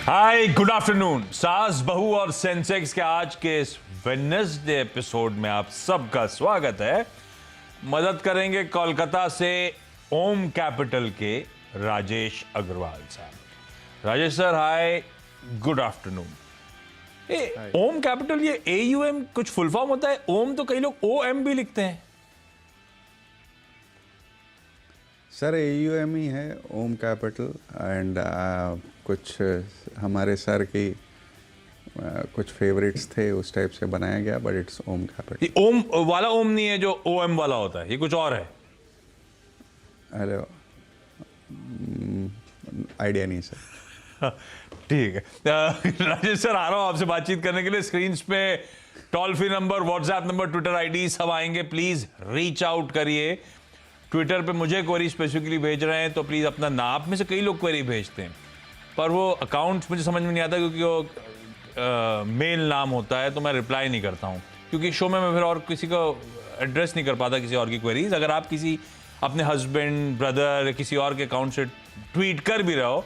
हाय good afternoon. सास बहू और सेंसेक्स के आज के इस वेडनेसडे एपिसोड में आप सबका स्वागत है। मदद करेंगे कोलकाता से ओम कैपिटल के राजेश अग्रवाल साहब। Rajesh sir hi, good afternoon. Om capital, ये AUM कुछ फुल फॉर्म होता है? ओम तो कई लोग OM भी लिखते हैं। सर AUM ही है, ओम कैपिटल। एंड कुछ हमारे सर की कुछ फेवरेट्स थे, उस टाइप से बनाया गया, बट इट्स ओम कैपिटल। ये ओम वाला ओम नहीं है जो OM वाला होता है, ये कुछ और है। अरे आइडिया नहीं सर। ठीक है। राजेश सर, आ रहा हूं आपसे बातचीत करने के लिए। स्क्रीन पे toll free number, WhatsApp number, Twitter ID सब आएंगे। प्लीज रीच आउट करिए। ट्विटर पे मुझे क्वेरी स्पेसिफिकली भेज रहे हैं तो प्लीज अपना नाम, आप में से कई लोग क्वेरी भेजते हैं पर वो अकाउंट्स मुझे समझ में नहीं आता क्योंकि वो मेल नाम होता है तो मैं रिप्लाई नहीं करता हूँ, क्योंकि शो में मैं फिर और किसी को एड्रेस नहीं कर पाता किसी और की क्वेरीज। अगर आप किसी अपने हस्बैंड, ब्रदर या किसी और के अकाउंट से ट्वीट कर भी रहे हो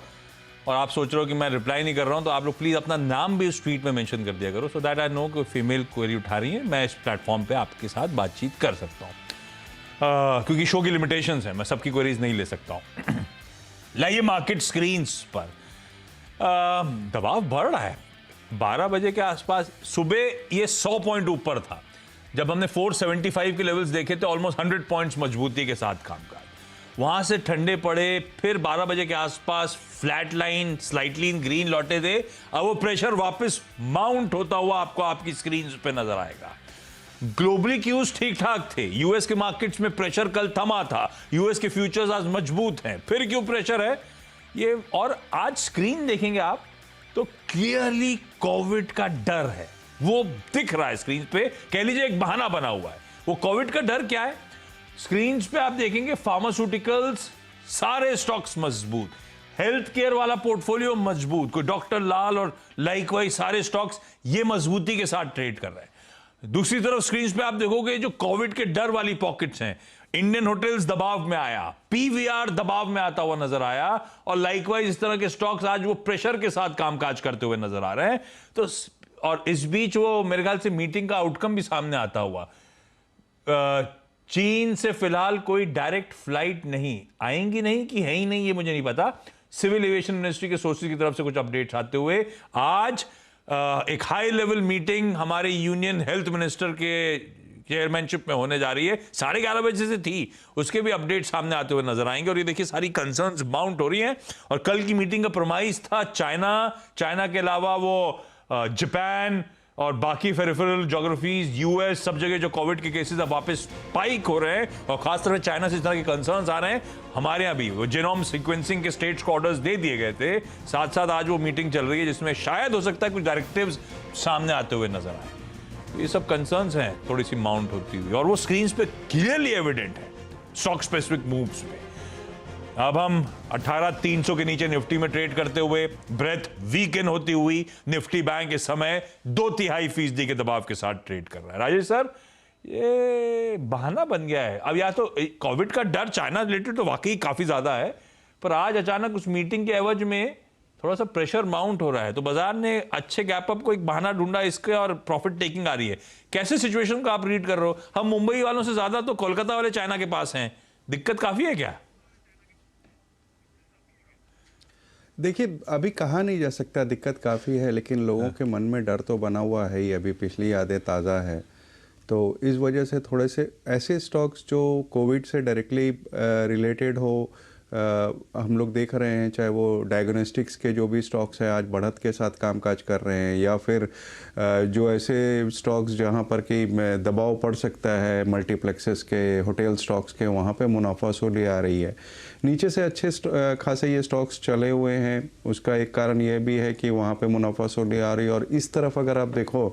और आप सोच रहे हो कि मैं रिप्लाई नहीं कर रहा हूँ, तो आप लोग प्लीज़ अपना नाम भी उस ट्वीट में मेंशन कर दिया करो, सो दैट आई नो कि फीमेल क्वेरी उठा रही है, मैं इस प्लेटफॉर्म पे आपके साथ बातचीत कर सकता हूँ। क्योंकि शो की लिमिटेशंस है, मैं सबकी क्वेरीज नहीं ले सकता हूँ। लाइए मार्केट स्क्रीन्स पर दबाव बढ़ रहा है। 12 बजे के आसपास सुबह ये 100 पॉइंट ऊपर था। जब हमने 475 के लेवल्स देखे थे, ऑलमोस्ट 100 पॉइंट्स मजबूती के साथ कामकाज। वहां से ठंडे पड़े, फिर 12 बजे के आसपास फ्लैट लाइन, स्लाइटली इन ग्रीन लौटे थे। अब वो प्रेशर वापस माउंट होता हुआ आपको आपकी स्क्रीन पे नजर आएगा। ग्लोबली क्यूज ठीक ठाक थे। यूएस के मार्केट्स में प्रेशर कल थमा था। यूएस के फ्यूचर्स आज मजबूत हैं। फिर क्यों प्रेशर है ये? और आज स्क्रीन देखेंगे आप तो क्लियरली कोविड का डर है, वो दिख रहा है स्क्रीन पे। कह लीजिए एक बहाना बना हुआ है। वो कोविड का डर क्या है? स्क्रीन पे आप देखेंगे फार्मास्यूटिकल्स सारे स्टॉक्स मजबूत, हेल्थ केयर वाला पोर्टफोलियो मजबूत, कोई डॉक्टर लाल और लाइकवाइज सारे स्टॉक्स ये मजबूती के साथ ट्रेड कर रहे हैं। दूसरी तरफ स्क्रीन पे आप देखोगे जो कोविड के डर वाली पॉकेट्स हैं, इंडियन होटल्स दबाव में आया, PVR दबाव में आता हुआ नजर आया, और लाइकवाइज इस तरह के स्टॉक्स आज वो प्रेशर के साथ कामकाज करते हुए नजर आ रहे हैं। तो और इस बीच वो मेरे ख्याल से मीटिंग का आउटकम भी सामने आता हुआ। चीन से फिलहाल कोई डायरेक्ट फ्लाइट नहीं आएंगी, नहीं कि है ही नहीं ये मुझे नहीं पता। सिविल एविएशन मिनिस्ट्री के सोर्सेज की तरफ से कुछ अपडेट्स आते हुए आज एक हाई लेवल मीटिंग हमारे यूनियन हेल्थ मिनिस्टर के चेयरमैनशिप में होने जा रही है। 11:30 बजे से थी, उसके भी अपडेट सामने आते हुए नजर आएंगे। और ये देखिए सारी कंसर्न्स माउंट हो रही हैं। और कल की मीटिंग का प्रमाइस था चाइना के अलावा वो जापान और बाकी फेरिफेरल ज्योग्राफीज, यूएस, सब जगह जो कोविड के केसेस अब वापस स्पाइक हो रहे हैं और खासतौर से चाइना से इस तरह के कंसर्न्स आ रहे हैं। हमारे यहाँ भी वो जीनोम सीक्वेंसिंग के स्टेट्स को ऑर्डर्स दे दिए गए थे। साथ साथ आज वो मीटिंग चल रही है जिसमें शायद हो सकता है कुछ डायरेक्टिव्स सामने आते हुए नजर आए। ये सब कंसर्न्स हैं थोड़ी सी माउंट होती हुई, और वो स्क्रीन पे क्लियरली एविडेंट है स्टॉक स्पेसिफिक मूव्स पे। अब हम 18,300 के नीचे निफ्टी में ट्रेड करते हुए, ब्रेथ वीकेंड होती हुई निफ्टी बैंक इस समय 2.5% के दबाव के साथ ट्रेड कर रहा है। राजेश सर, ये बहाना बन गया है अब। या तो कोविड का डर चाइना रिलेटेड तो वाकई काफी ज्यादा है, पर आज अचानक उस मीटिंग के एवज में थोड़ा सा प्रेशर माउंट हो रहा है, तो बाजार ने अच्छे गैप अप को एक बहाना ढूंढा इसके, और प्रॉफिट टेकिंग आ रही है। कैसे सिचुएशन को आप रीड कर रहे हो? हम मुंबई वालों से ज्यादा तो कोलकाता वाले चाइना के पास हैं। दिक्कत काफी है क्या? देखिए, अभी कहा नहीं जा सकता दिक्कत काफ़ी है, लेकिन लोगों के मन में डर तो बना हुआ है ही। अभी पिछली यादें ताज़ा है, तो इस वजह से थोड़े से ऐसे स्टॉक्स जो कोविड से डायरेक्टली रिलेटेड हो, हम लोग देख रहे हैं। चाहे वो डायग्नोस्टिक्स के जो भी स्टॉक्स हैं आज बढ़त के साथ कामकाज कर रहे हैं, या फिर जो ऐसे स्टॉक्स जहां पर कि दबाव पड़ सकता है मल्टीप्लेक्सेस के, होटल स्टॉक्स के, वहां पे मुनाफा वसूली आ रही है। नीचे से अच्छे खासे ये स्टॉक्स चले हुए हैं। उसका एक कारण ये भी है कि वहाँ पे मुनाफा वसूली आ रही है। और इस तरफ अगर आप देखो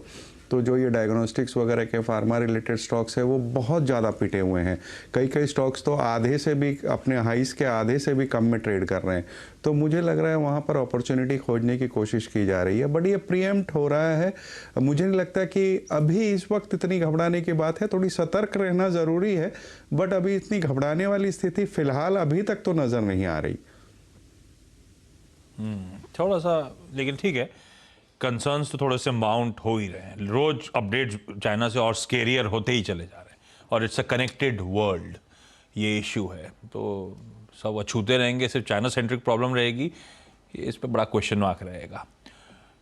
तो जो ये डायग्नोस्टिक्स वगैरह के फार्मा रिलेटेड स्टॉक्स है वो बहुत ज़्यादा पिटे हुए हैं। कई स्टॉक्स तो आधे से भी, अपने हाइस के आधे से भी कम में ट्रेड कर रहे हैं। तो मुझे लग रहा है वहाँ पर अपॉर्चुनिटी खोजने की कोशिश की जा रही है, बट ये प्रीएम्प्ट हो रहा है। मुझे नहीं लगता कि अभी इस वक्त इतनी घबराने की बात है। थोड़ी सतर्क रहना ज़रूरी है, बट अभी इतनी घबराने वाली स्थिति फ़िलहाल अभी तक तो नज़र नहीं आ रही। थोड़ा सा, लेकिन ठीक है, कंसर्न्स तो थोड़े से माउंट हो ही रहे हैं, रोज अपडेट्स चाइना से और स्केरियर होते ही चले जा रहे हैं, और इट्स अ कनेक्टेड वर्ल्ड, ये इशू है। तो सब अछूते रहेंगे, सिर्फ चाइना सेंट्रिक प्रॉब्लम रहेगी, इस पे बड़ा क्वेश्चन मार्क रहेगा।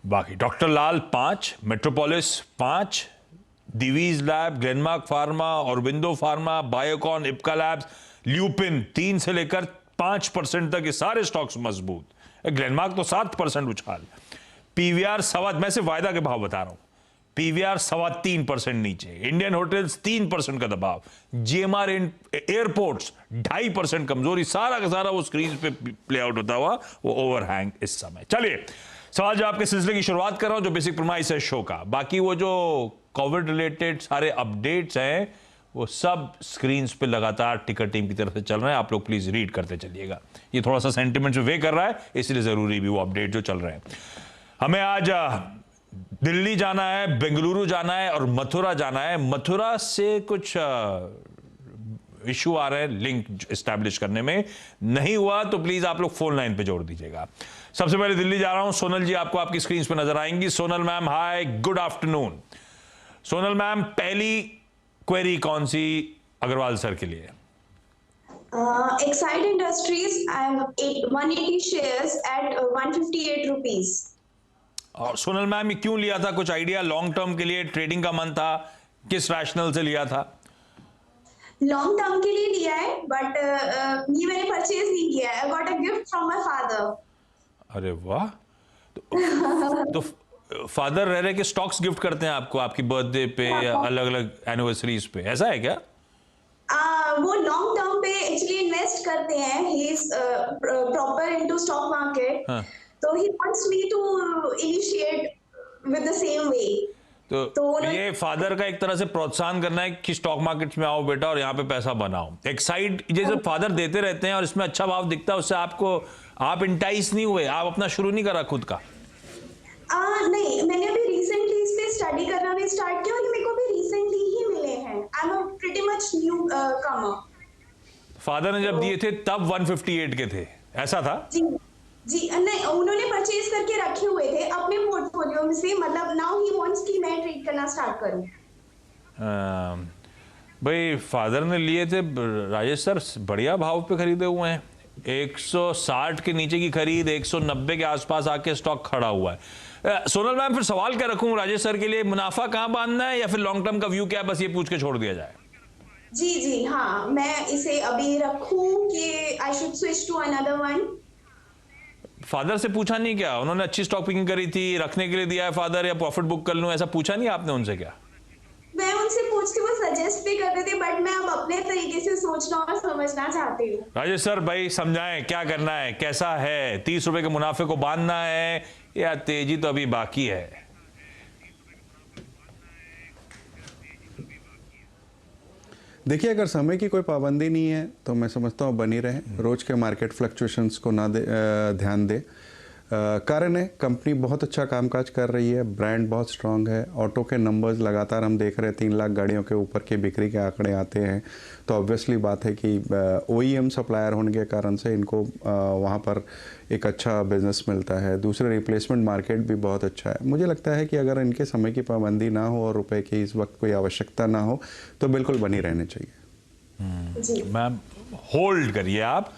बाकी doctor Lal 5, Metropolis 5, Divi's lab, Glenmark pharma, Aurobindo pharma, Biocon, Ipca labs, Lupin 3 से लेकर 5% तक ये सारे स्टॉक्स मजबूत। ग्लेनमार्क तो 7% उछाल। पीवीआर सवा, मैं सिर्फ वायदा के भाव बता रहा हूं, पीवीआर 3.25% नीचे। इंडियन होटल्स 3% का दबाव। जीएमआर एयरपोर्ट्स 2.5% कमजोरी। सारा का सारा वो स्क्रीन पे प्ले आउट होता हुआ वो ओवरहैंग इस समय। चलिए सवाल जवाब के सिलसिले की शुरुआत कर रहा हूं, जो बेसिक प्रमाइस है शो का। बाकी वो जो कोविड रिलेटेड सारे अपडेट्स हैं वो सब स्क्रीन पे लगातार टिकर टीम की तरफ से चल रहे हैं, आप लोग प्लीज रीड करते चलिएगा। ये थोड़ा सा सेंटिमेंट वे कर रहा है, इसलिए जरूरी भी वो अपडेट जो चल रहे हैं। हमें आज दिल्ली जाना है, बेंगलुरु जाना है और मथुरा जाना है। मथुरा से कुछ इशू आ रहे हैं लिंक एस्टैब्लिश करने में, नहीं हुआ तो प्लीज आप लोग फोन लाइन पे जोड़ दीजिएगा। सबसे पहले दिल्ली जा रहा हूं, सोनल जी आपको आपकी स्क्रीन पे नजर आएंगी। Sonal ma'am hi, good afternoon. Sonal ma'am, पहली क्वेरी कौन सी अग्रवाल सर के लिए? Exide Industries, I have 180 shares at 158 rupees. और सोनल मैम, ये क्यों लिया था? कुछ आइडिया? लॉन्ग टर्म के लिए ट्रेडिंग का मन था? किस रैशनल से लिया था? लॉन्ग टर्म के लिए लिया है, बट ये मैंने परचेज नहीं किया है। I got a gift from my father. अरे वाह, तो फादर रह रहे के स्टॉक्स गिफ्ट करते हैं आपको आपकी बर्थडे पे या अलग अलग एनिवर्सरीज पे, ऐसा है क्या? वो लॉन्ग टर्म पे एक्चुअली इन्वेस्ट करते हैं। He is proper into stock market, तो he wants me to initiate with the same way. तो ये फादर का एक तरह से प्रोत्साहन करना है कि स्टॉक मार्केट में आओ बेटा और यहाँ पे पैसा बनाओ। एक साइड ये जो फादर देते रहते हैं और इसमें अच्छा भाव दिखता है, उससे आप इंटाइस नहीं हुए? आप अपना शुरू नहीं करा खुद का? नहीं, मैंने अभी रिसेंटली इस पे स्टडी करना भी स्टार्ट किया और मेरे को भी रिसेंटली ही मिले हैं। I am a pretty much new Qamar. Father ने जब दिए थे तब 158 के थे, ऐसा था? जी जी, नहीं, उन्होंने परचेज करके रखे हुए थे अपने पोर्टफोलियो में से। मतलब नाउ ही वांट्स कि मैं ट्रेड करना स्टार्ट करूं। भाई फादर ने लिए थे राजेश सर, बढ़िया भाव पे खरीदे हुए हैं। 160 के नीचे की खरीद, 190 के आसपास आके स्टॉक खड़ा हुआ है। सोनल मैम, फिर सवाल क्या रखूं राजेश सर के लिए? मुनाफा कहां बांधना है या फिर लॉन्ग टर्म का व्यू क्या है, बस ये पूछ के छोड़ दिया जाए? जी जी हाँ, मैं इसे अभी रखूं कि I should switch to another one? Father से पूछा नहीं क्या? उन्होंने अच्छी स्टॉक पिकिंग करी थी, रखने के लिए दिया है फादर, या प्रॉफिट बुक कर लूं, ऐसा पूछा नहीं आपने उनसे क्या? मैं उनसे पूछती, वो सजेस्ट भी करते थे, बट मैं अब अपने तरीके से सोचना और समझना चाहती हूँ। राजेश सर भाई समझाएं, क्या करना है, कैसा है? 30 रुपए के मुनाफे को बांधना है या तेजी तो अभी बाकी है? देखिए, अगर समय की कोई पाबंदी नहीं है तो मैं समझता हूँ बनी रहे, रोज के मार्केट फ्लक्चुएशंस को ना ध्यान दे। कारण है, कंपनी बहुत अच्छा कामकाज कर रही है, ब्रांड बहुत स्ट्रांग है, ऑटो के नंबर्स लगातार हम देख रहे हैं, 3 लाख गाड़ियों के ऊपर के बिक्री के आंकड़े आते हैं। तो ऑब्वियसली बात है कि OEM सप्लायर होने के कारण से इनको वहाँ पर एक अच्छा बिजनेस मिलता है। दूसरे रिप्लेसमेंट मार्केट भी बहुत अच्छा है। मुझे लगता है कि अगर इनके समय की पाबंदी ना हो और रुपए की इस वक्त कोई आवश्यकता ना हो तो बिल्कुल बनी रहने चाहिए। मैम होल्ड करिए आप,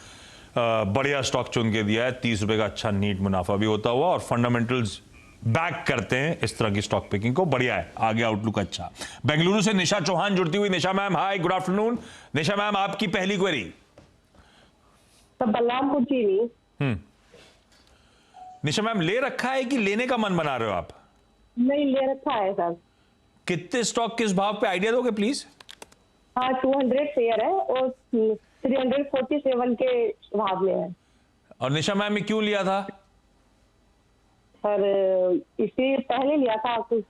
बढ़िया स्टॉक चुन के दिया है, 30 रुपए का अच्छा नीट मुनाफा भी होता हुआ, और फंडामेंटल्स बैक करते हैं इस तरह की स्टॉक पिकिंग को, बढ़िया है, आगे आउटलुक अच्छा। बेंगलुरु से निशा चौहान जुड़ती हुई। निशा मैम हाय, गुड आफ्टरनून। निशा मैम, आपकी पहली क्वेरी? बलरामपुर चीनी। निशा मैम, ले रखा है कि लेने का मन बना रहे हो आप? नहीं, ले रखा है सर। कितने स्टॉक किस भाव पे, आइडिया दोगे प्लीज? हाँ, 200 शेयर है और 347 के भाव में है। और निशा मैम, ये क्यों लिया था? सर इसी पहले लिया था कुछ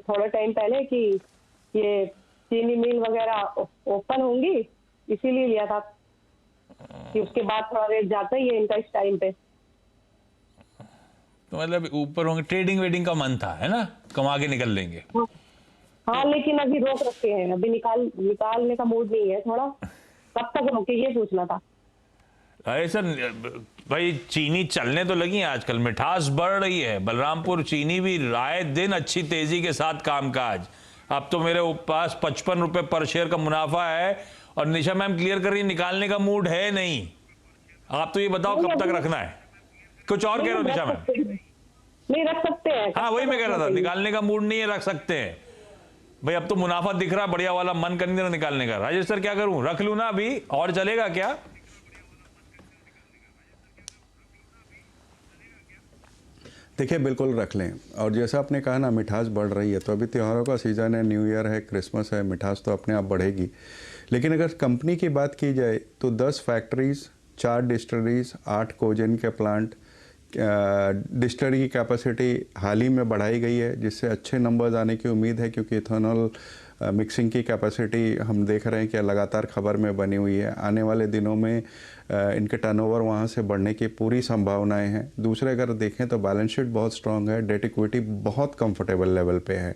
थोड़ा टाइम पहले कि ये चीनी मिल वगैरह ओपन होंगी, इसीलिए लिया था कि उसके बाद थोड़ा रेट जाता ही है इनका इस टाइम पे। तो मतलब ऊपर होंगे, ट्रेडिंग वेडिंग का मन था, है ना, कमा के निकल लेंगे। हाँ, लेकिन अभी रोक रखे हैं, अभी निकालने का मूड नहीं है थोड़ा। कब तक रोके, ये पूछना था। अरे सर, भाई चीनी चलने तो लगी है आजकल, मिठास बढ़ रही है, बलरामपुर चीनी भी आए दिन अच्छी तेजी के साथ कामकाज। अब तो मेरे पास 55 रुपए पर शेयर का मुनाफा है और निशा मैम क्लियर कर रही है निकालने का मूड है नहीं। आप तो ये बताओ कब तक रखना है? कुछ और कह रहे हो निशा मैम? नहीं रख सकते हैं। हाँ वही मैं कह रहा था, निकालने का मूड नहीं है, रख सकते हैं भाई। अब तो मुनाफा दिख रहा बढ़िया वाला, मन कर नहीं रहा निकालने का। राजेश सर क्या करूं, रख लूं ना अभी और चलेगा क्या? देखिए बिल्कुल रख लें। और जैसा आपने कहा ना मिठास बढ़ रही है, तो अभी त्योहारों का सीज़न है, न्यू ईयर है, क्रिसमस है, मिठास तो अपने आप बढ़ेगी। लेकिन अगर कंपनी की बात की जाए तो 10 फैक्ट्रीज, 4 डिस्टलरीज, 8 कोजेन के प्लांट, डिस्टलरी की कैपेसिटी हाल ही में बढ़ाई गई है, जिससे अच्छे नंबर्स आने की उम्मीद है, क्योंकि इथेनॉल मिक्सिंग की कैपेसिटी हम देख रहे हैं कि लगातार खबर में बनी हुई है। आने वाले दिनों में इनके टर्नओवर वहाँ से बढ़ने की पूरी संभावनाएं हैं। दूसरे अगर देखें तो बैलेंस शीट बहुत स्ट्रांग है, डेट इक्विटी बहुत कंफर्टेबल लेवल पे है।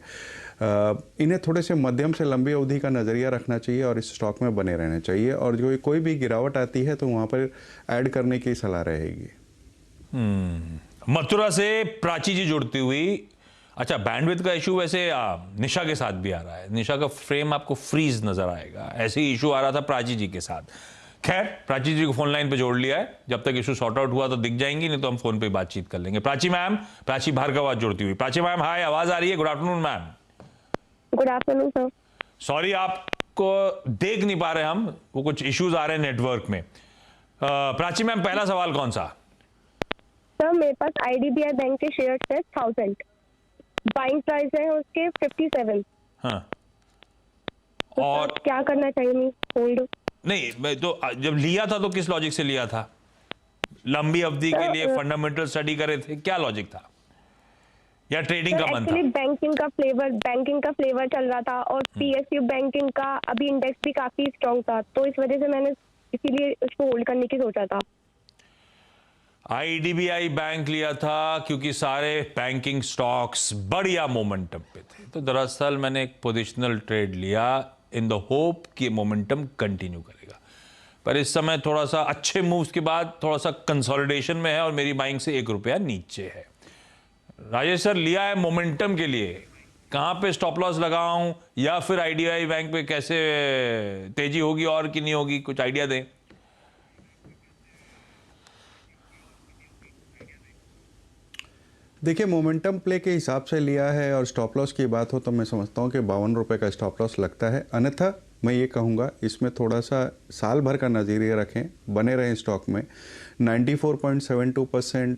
इन्हें थोड़े से मध्यम से लंबी अवधि का नज़रिया रखना चाहिए और इस स्टॉक में बने रहना चाहिए, और जो कोई भी गिरावट आती है तो वहाँ पर ऐड करने की सलाह रहेगी। मथुरा से प्राची जी जुड़ती हुई। अच्छा, बैंडविड्थ का इशू वैसे निशा के साथ भी आ रहा है, निशा का फ्रेम आपको फ्रीज नजर आएगा, ऐसे ही इशू आ रहा था प्राची जी के साथ। खैर प्राची जी को फोन लाइन पे जोड़ लिया है, जब तक इशू सॉर्ट आउट हुआ तो दिख जाएंगी, नहीं तो हम फोन पे बातचीत कर लेंगे। प्राची मैम, प्राची भार्गव जुड़ती हुई। प्राची मैम हाय, आवाज आ रही है? Good afternoon ma'am. Good afternoon sir. Sorry आपको देख नहीं पा रहे हम, वो कुछ इश्यूज आ रहे हैं नेटवर्क में। प्राची मैम पहला सवाल कौन सा? सर मेरे पास IDBI बैंक के शेयर है 1000, बाइंग प्राइस है उसके 57। हाँ तो और क्या करना चाहिए? होल्ड नहीं, मैं तो जब लिया था तो किस लॉजिक से लिया था? लंबी अवधि के लिए फंडामेंटल स्टडी करे थे, क्या लॉजिक था, या ट्रेडिंग का मन था? बैंकिंग का फ्लेवर चल रहा था और PSU बैंकिंग का अभी इंडेक्स भी काफी स्ट्रॉन्ग था, तो इस वजह से मैंने इसीलिए उसको होल्ड करने की सोचा था। IDBI बैंक लिया था क्योंकि सारे बैंकिंग स्टॉक्स बढ़िया मोमेंटम पे थे, तो दरअसल मैंने एक पोजिशनल ट्रेड लिया इन द होप कि मोमेंटम कंटिन्यू करेगा। पर इस समय थोड़ा सा अच्छे मूव्स के बाद थोड़ा सा कंसोलिडेशन में है और मेरी बाइंग से 1 रुपया नीचे है। राजेश सर लिया है मोमेंटम के लिए, कहां पे स्टॉप लॉस लगाऊं, या फिर IDBI बैंक पे कैसे तेजी होगी और कि नहीं होगी, कुछ आइडिया दें। देखिए मोमेंटम प्ले के हिसाब से लिया है, और स्टॉप लॉस की बात हो तो मैं समझता हूँ कि 52 रुपये का स्टॉप लॉस लगता है। अन्यथा मैं ये कहूँगा इसमें थोड़ा सा साल भर का नज़रिया रखें, बने रहें स्टॉक में। 94.72%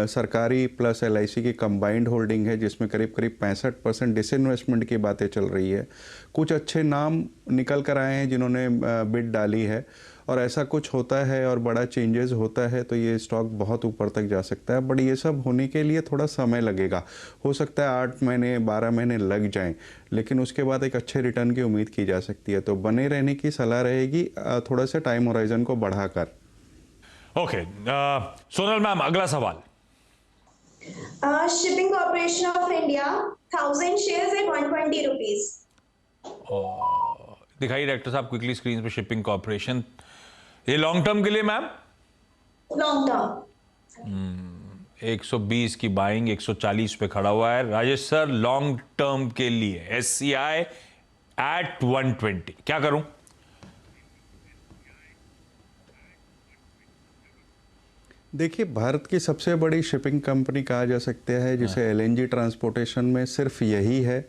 सरकारी प्लस LIC की कंबाइंड होल्डिंग है, जिसमें करीब करीब 65% डिसइन्वेस्टमेंट की बातें चल रही है। कुछ अच्छे नाम निकल कर आए हैं जिन्होंने बिड डाली है, और ऐसा कुछ होता है और बड़ा चेंजेस होता है तो ये स्टॉक बहुत ऊपर तक जा सकता है। बट ये सब होने के लिए थोड़ा समय लगेगा, हो सकता है 8 महीने 12 महीने लग जाएं, लेकिन उसके बाद एक अच्छे रिटर्न की उम्मीद की जा सकती है। तो बने रहने की सलाह रहेगी, थोड़ा सा टाइम होराइजन को बढ़ाकर। ओके सोनल मैम, अगला सवाल। Shipping corporation of India 1000 shares at 120 rupees. दिखाइए डायरेक्टर साहब क्विकली स्क्रीन पे शिपिंग कॉर्पोरेशन। ये लॉन्ग टर्म के लिए मैम? लॉन्ग टर्म 120 की बाइंग, 140 पे खड़ा हुआ है। राजेश सर लॉन्ग टर्म के लिए SCI एट 120, क्या करूं? देखिए भारत की सबसे बड़ी शिपिंग कंपनी कहा जा सकता है, जिसे LNG ट्रांसपोर्टेशन में सिर्फ यही है।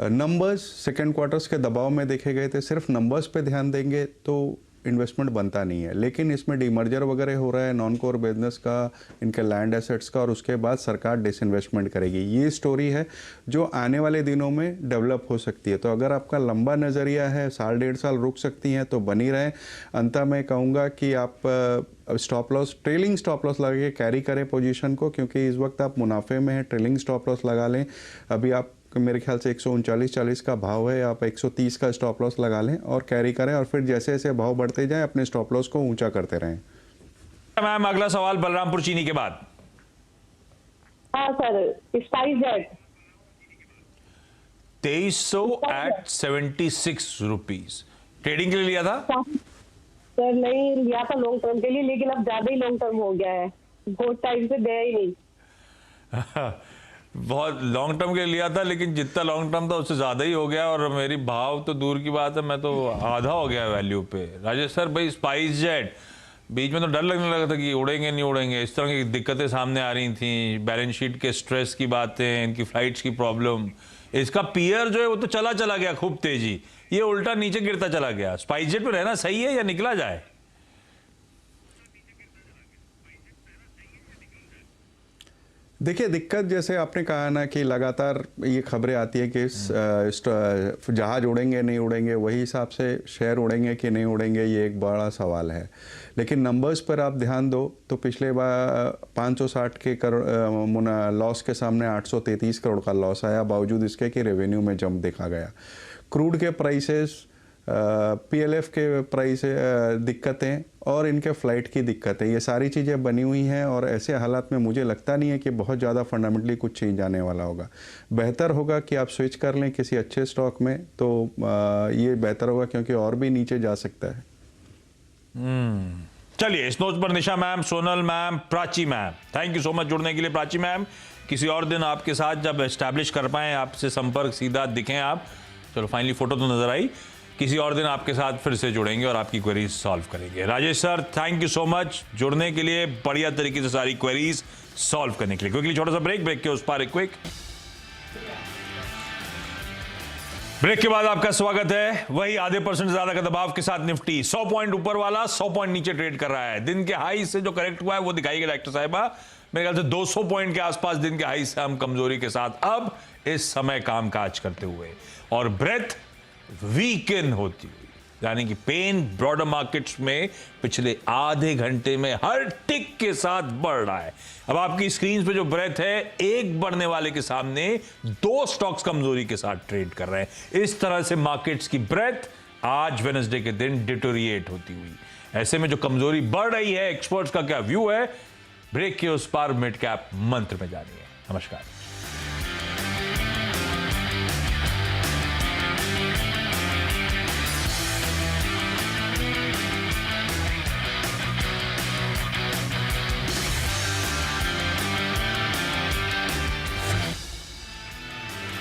नंबर्स सेकेंड क्वार्टर्स के दबाव में देखे गए थे, सिर्फ नंबर्स पे ध्यान देंगे तो इन्वेस्टमेंट बनता नहीं है। लेकिन इसमें डीमर्जर वगैरह हो रहा है नॉन कोर बिजनेस का, इनके लैंड एसेट्स का, और उसके बाद सरकार डिसइन्वेस्टमेंट करेगी। ये स्टोरी है जो आने वाले दिनों में डेवलप हो सकती है। तो अगर आपका लंबा नज़रिया है, साल 1.5 साल रुक सकती हैं तो बनी रहें। अंत मैं कहूँगा कि आप stop loss, trailing stop loss लगा के कैरी करें पोजीशन को, क्योंकि इस वक्त आप मुनाफे में हैं। ट्रेलिंग स्टॉप लॉस लगा लें। अभी आप मेरे ख्याल से 139.40 का भाव है, आप 130 का स्टॉप लॉस लगा लें और कैरी करें, और फिर जैसे जैसे भाव बढ़ते जाएं अपने स्टॉप लॉस को ऊंचा करते रहें। मैम अगला सवाल बलरामपुर चीनी के बाद। हाँ sir, SpiceJet 2300 at 76 rupees trading के लिए लिया था। सर नहीं लिया था लॉन्ग टर्म के लिए, लेकिन अब ज्यादा ही लॉन्ग टर्म हो गया है, बहुत टाइम से गया ही नहीं। बहुत लॉन्ग टर्म के लिए लिया था, लेकिन जितना लॉन्ग टर्म था उससे ज़्यादा ही हो गया, और मेरी भाव तो दूर की बात है, मैं तो आधा हो गया वैल्यू पे। राजेश सर भाई, स्पाइस जेट बीच में तो डर लगने लगा था कि उड़ेंगे नहीं उड़ेंगे, इस तरह की दिक्कतें सामने आ रही थी, बैलेंस शीट के स्ट्रेस की बातें, इनकी फ्लाइट्स की प्रॉब्लम। इसका पीयर जो है वो तो चला गया खूब तेजी, ये उल्टा नीचे गिरता चला गया। स्पाइस जेट पे रहना सही है या निकला जाए? देखिए, दिक्कत जैसे आपने कहा ना कि लगातार ये खबरें आती है कि जहाज उड़ेंगे नहीं उड़ेंगे, वही हिसाब से शेयर उड़ेंगे कि नहीं उड़ेंगे, ये एक बड़ा सवाल है। लेकिन नंबर्स पर आप ध्यान दो तो पिछले बार 560 के करोड़ लॉस के सामने 833 करोड़ का लॉस आया, बावजूद इसके कि रेवेन्यू में जंप देखा गया। क्रूड के प्राइसेस, PLF के प्राइस दिक्कतें और इनके फ़्लाइट की दिक्कतें, ये सारी चीज़ें बनी हुई हैं, और ऐसे हालात में मुझे लगता नहीं है कि बहुत ज़्यादा फंडामेंटली कुछ चेंज आने वाला होगा। बेहतर होगा कि आप स्विच कर लें किसी अच्छे स्टॉक में, तो ये बेहतर होगा, क्योंकि और भी नीचे जा सकता है। चलिए, इस नोट पर Nisha ma'am, Sonal ma'am, Prachi ma'am, thank you so much जुड़ने के लिए। प्राची मैम, किसी और दिन आपके साथ जब एस्टैब्लिश कर पाएँ, आपसे संपर्क सीधा दिखें आप, चलो फाइनली फोटो तो नजर आई, किसी और दिन आपके साथ फिर से जुड़ेंगे और आपकी क्वेरीज सॉल्व करेंगे। Rajesh sir, thank you so much जुड़ने के लिए, बढ़िया तरीके से सारी क्वेरीज सॉल्व करने के लिए। क्विकली छोटा सा ब्रेक के उस पार एक क्विक ब्रेक के बाद आपका स्वागत है। वही आधे % ज्यादा का दबाव के साथ निफ्टी 100 पॉइंट ऊपर वाला 100 पॉइंट नीचे ट्रेड कर रहा है। दिन के हाई से जो करेक्ट हुआ है वो दिखाई गया डॉक्टर साहिबा, मेरे ख्याल से 200 पॉइंट के आसपास दिन के हाई से हम कमजोरी के साथ अब इस समय कामकाज करते हुए, और ब्रेथ वीकेंड होती हुई, यानी कि पेन ब्रॉडर मार्केट्स में पिछले आधे घंटे में हर टिक के साथ बढ़ रहा है। अब आपकी स्क्रीन पे जो ब्रेथ है, एक बढ़ने वाले के सामने 2 स्टॉक्स कमजोरी के साथ ट्रेड कर रहे हैं। इस तरह से मार्केट्स की ब्रेथ आज वेडनेसडे के दिन डिटोरिएट होती हुई, ऐसे में जो कमजोरी बढ़ रही है, एक्सपर्ट्स का क्या व्यू है, ब्रेक के उस पार मिड कैप मंत्र में जानिए। नमस्कार।